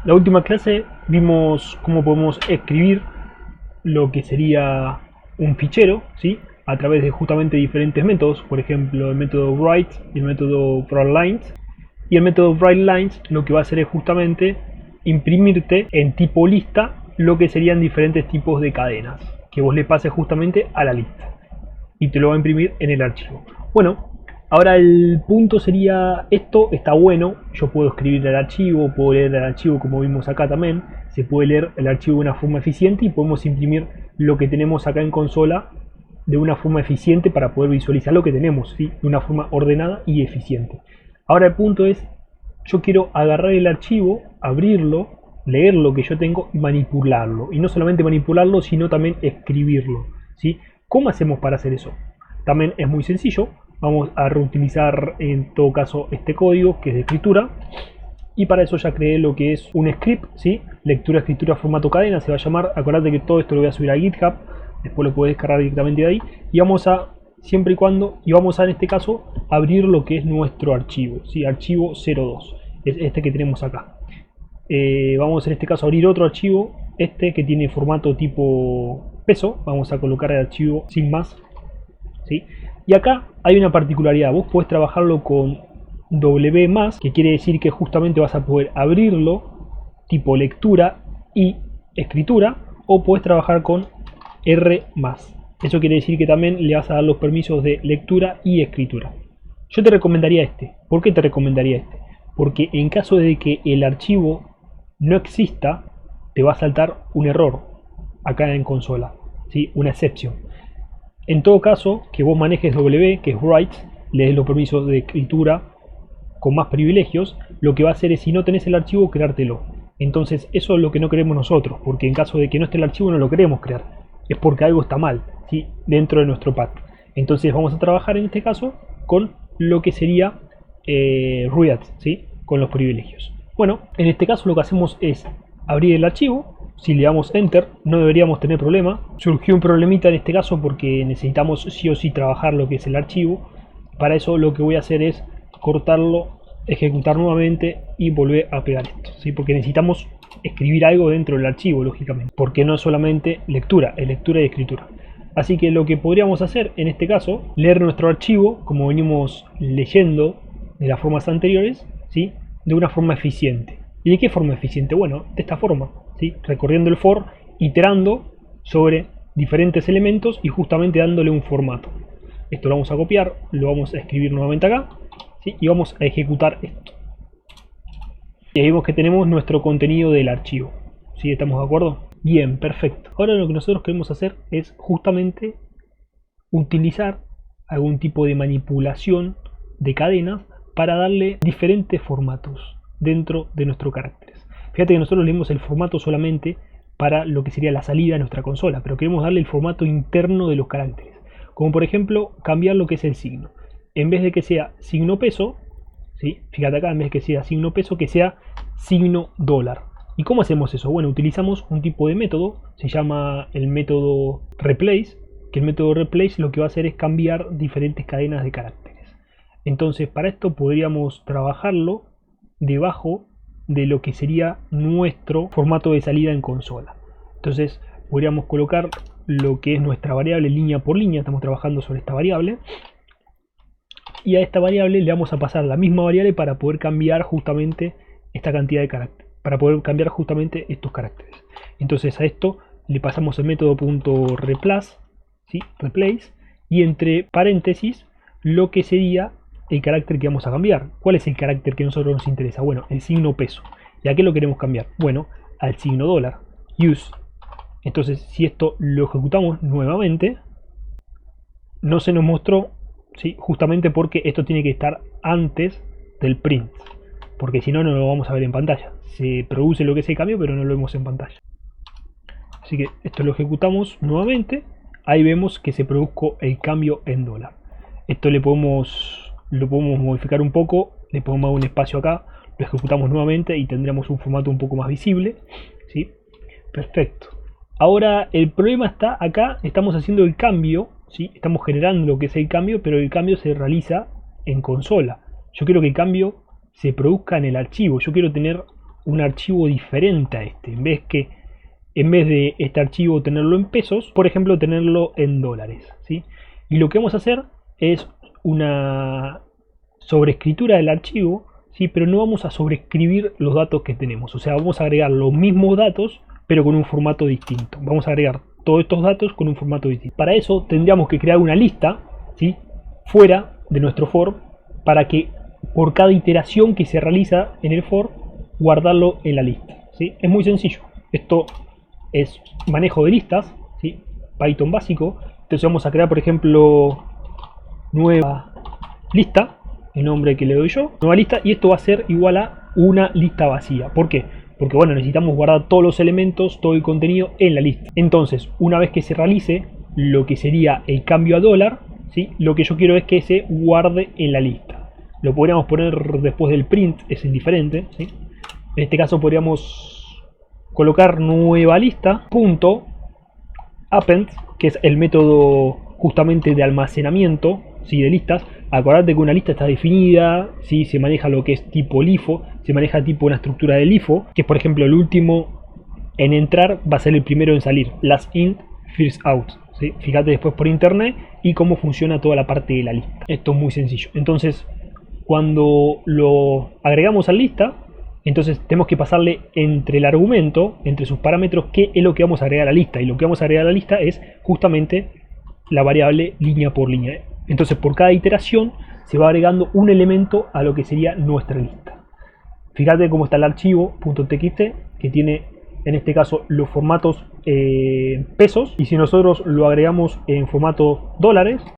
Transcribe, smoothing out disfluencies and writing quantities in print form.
La última clase vimos cómo podemos escribir lo que sería un fichero, ¿sí? A través de justamente diferentes métodos, por ejemplo el método write y el método writeLines. Y el método writeLines lo que va a hacer es justamente imprimirte en tipo lista lo que serían diferentes tipos de cadenas que vos le pases justamente a la lista y te lo va a imprimir en el archivo. Bueno, ahora el punto sería, esto está bueno, yo puedo escribir el archivo, puedo leer el archivo como vimos acá también, se puede leer el archivo de una forma eficiente y podemos imprimir lo que tenemos acá en consola de una forma eficiente para poder visualizar lo que tenemos, ¿sí? De una forma ordenada y eficiente. Ahora el punto es, yo quiero agarrar el archivo, abrirlo, leer lo que yo tengo y manipularlo. Y no solamente manipularlo, sino también escribirlo, ¿sí? ¿Cómo hacemos para hacer eso? También es muy sencillo. Vamos a reutilizar en todo caso este código que es de escritura. Y para eso ya creé lo que es un script, ¿sí? Lectura, escritura, formato cadena se va a llamar. Acordate que todo esto lo voy a subir a GitHub. Después lo puedes descargar directamente de ahí. Y vamos a, siempre y cuando, y vamos a en este caso abrir lo que es nuestro archivo, ¿sí? Archivo 02. Es este que tenemos acá. Vamos en este caso a abrir otro archivo, este que tiene formato tipo peso. Vamos a colocar el archivo sin más, ¿sí? Y acá hay una particularidad, vos podés trabajarlo con W+, que quiere decir que justamente vas a poder abrirlo tipo lectura y escritura, o podés trabajar con R+. Eso quiere decir que también le vas a dar los permisos de lectura y escritura. Yo te recomendaría este. ¿Por qué te recomendaría este? Porque en caso de que el archivo no exista, te va a saltar un error acá en consola, ¿sí? Una exception. En todo caso, que vos manejes W, que es write, le des los permisos de escritura con más privilegios, lo que va a hacer es, si no tenés el archivo, creártelo. Entonces eso es lo que no queremos nosotros, porque en caso de que no esté el archivo no lo queremos crear. Es porque algo está mal, ¿sí? Dentro de nuestro path. Entonces vamos a trabajar en este caso con lo que sería read, ¿sí? Con los privilegios. Bueno, en este caso lo que hacemos es abrir el archivo. Si le damos enter no deberíamos tener problema. Surgió un problemita en este caso porque necesitamos sí o sí trabajar lo que es el archivo. Para eso lo que voy a hacer es cortarlo, ejecutar nuevamente y volver a pegar esto, ¿sí? Porque necesitamos escribir algo dentro del archivo, lógicamente, porque no es solamente lectura, es lectura y escritura. Así que lo que podríamos hacer en este caso, leer nuestro archivo como venimos leyendo de las formas anteriores, ¿sí? De una forma eficiente. ¿Y de qué forma eficiente? Bueno, de esta forma, ¿sí? Recorriendo el for, iterando sobre diferentes elementos y justamente dándole un formato. Esto lo vamos a copiar, lo vamos a escribir nuevamente acá, ¿sí? Y vamos a ejecutar esto. Y ahí vemos que tenemos nuestro contenido del archivo, ¿sí? ¿Estamos de acuerdo? Bien, perfecto. Ahora lo que nosotros queremos hacer es justamente utilizar algún tipo de manipulación de cadenas para darle diferentes formatos dentro de nuestros caracteres. Fíjate que nosotros leemos el formato solamente para lo que sería la salida de nuestra consola, pero queremos darle el formato interno de los caracteres. Como por ejemplo cambiar lo que es el signo. En vez de que sea signo peso, ¿sí? Fíjate acá, en vez de que sea signo peso, que sea signo dólar. ¿Y cómo hacemos eso? Bueno, utilizamos un tipo de método, se llama el método replace, que el método replace lo que va a hacer es cambiar diferentes cadenas de caracteres. Entonces para esto podríamos trabajarlo debajo de lo que sería nuestro formato de salida en consola. Entonces podríamos colocar lo que es nuestra variable línea por línea, estamos trabajando sobre esta variable, y a esta variable le vamos a pasar la misma variable para poder cambiar justamente esta cantidad de caracteres, para poder cambiar justamente estos caracteres. Entonces a esto le pasamos el método .replace, ¿sí? Replace, y entre paréntesis lo que sería el carácter que vamos a cambiar. ¿Cuál es el carácter que a nosotros nos interesa? Bueno, el signo peso. ¿Y a qué lo queremos cambiar? Bueno, al signo dólar. Use. Entonces, si esto lo ejecutamos nuevamente, no se nos mostró, ¿sí? Justamente porque esto tiene que estar antes del print. Porque si no, no lo vamos a ver en pantalla. Se produce lo que es el cambio, pero no lo vemos en pantalla. Así que esto lo ejecutamos nuevamente. Ahí vemos que se produjo el cambio en dólar. Esto lo podemos modificar un poco, le podemos dar un espacio acá, lo ejecutamos nuevamente y tendremos un formato un poco más visible, ¿sí? Perfecto. Ahora el problema está acá, estamos haciendo el cambio, ¿sí? Estamos generando lo que es el cambio, pero el cambio se realiza en consola. Yo quiero que el cambio se produzca en el archivo, yo quiero tener un archivo diferente a este. En vez de este archivo tenerlo en pesos, por ejemplo, tenerlo en dólares, ¿sí? Y lo que vamos a hacer es una sobreescritura del archivo, ¿sí? Pero no vamos a sobreescribir los datos que tenemos. O sea, vamos a agregar los mismos datos, pero con un formato distinto. Vamos a agregar todos estos datos con un formato distinto. Para eso tendríamos que crear una lista, ¿sí? Fuera de nuestro for, para que por cada iteración que se realiza en el for, guardarlo en la lista, ¿sí? Es muy sencillo. Esto es manejo de listas, ¿sí? Python básico. Entonces vamos a crear, por ejemplo, nueva lista, el nombre que le doy yo, nueva lista, y esto va a ser igual a una lista vacía. ¿Por qué? Porque bueno, necesitamos guardar todos los elementos, todo el contenido en la lista. Entonces, una vez que se realice lo que sería el cambio a dólar, ¿sí? Lo que yo quiero es que se guarde en la lista. Lo podríamos poner después del print, es indiferente, ¿sí? En este caso podríamos colocar nueva lista, punto, append, que es el método justamente de almacenamiento, ¿sí? De listas. Acordate que una lista está definida, ¿sí? Se maneja lo que es tipo LIFO, se maneja tipo una estructura de LIFO, que es por ejemplo el último en entrar va a ser el primero en salir, last in, first out, ¿sí? Fíjate después por internet y cómo funciona toda la parte de la lista. Esto es muy sencillo. Entonces, cuando lo agregamos a la lista, entonces tenemos que pasarle entre el argumento, entre sus parámetros, qué es lo que vamos a agregar a la lista. Y lo que vamos a agregar a la lista es justamente la variable línea por línea. Entonces por cada iteración se va agregando un elemento a lo que sería nuestra lista. Fíjate cómo está el archivo .txt, que tiene en este caso los formatos pesos, y si nosotros lo agregamos en formato dólares,